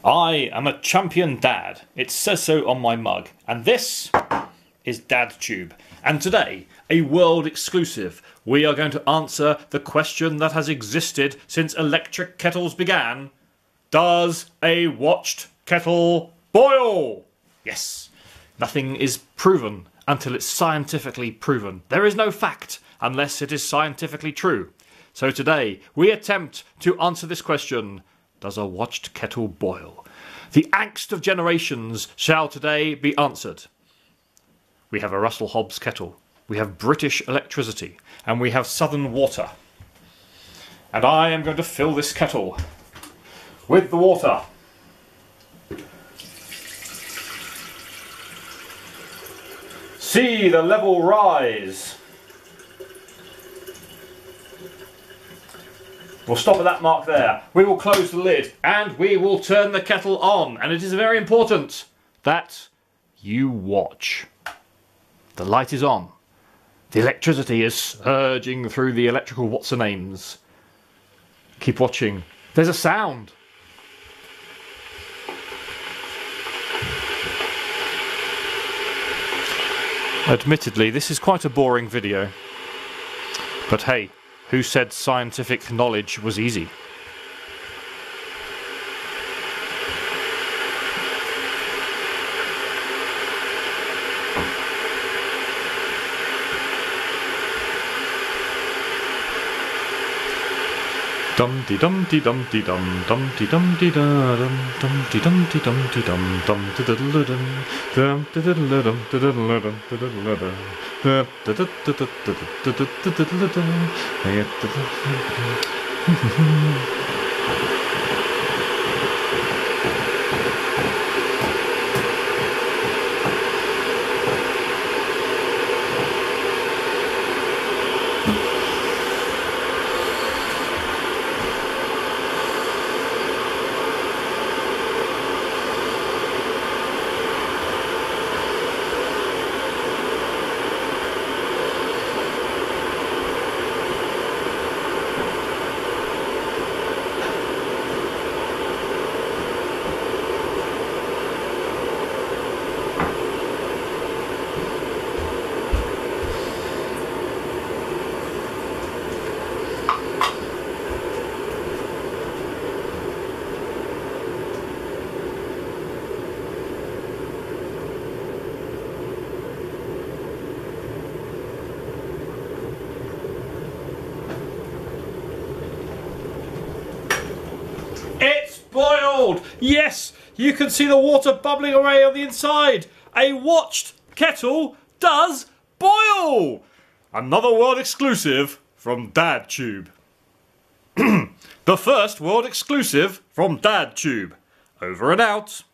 I am a champion dad. It says so on my mug. And this is DadTube. And today, a world exclusive, we are going to answer the question that has existed since electric kettles began. Does a watched kettle boil? Yes. Nothing is proven until it's scientifically proven. There is no fact unless it is scientifically true. So today, we attempt to answer this question. Does a watched kettle boil? The angst of generations shall today be answered. We have a Russell Hobbs kettle, we have British electricity, and we have Southern water. And I am going to fill this kettle with the water. See the level rise. We'll stop at that mark there. We will close the lid and we will turn the kettle on. And it is very important that you watch. The light is on. The electricity is surging through the electrical what's-her-names. Keep watching. There's a sound. Admittedly, this is quite a boring video. But hey, who said scientific knowledge was easy? Dum de dum de dum de dum dum de dum de dum dum de dum de dum de dum dum de diddle dum dum de diddle dum de diddle dum de diddle dum de diddle dum. Boiled! Yes, you can see the water bubbling away on the inside. A watched kettle does boil! Another world exclusive from DadTube. The first world exclusive from DadTube. Over and out.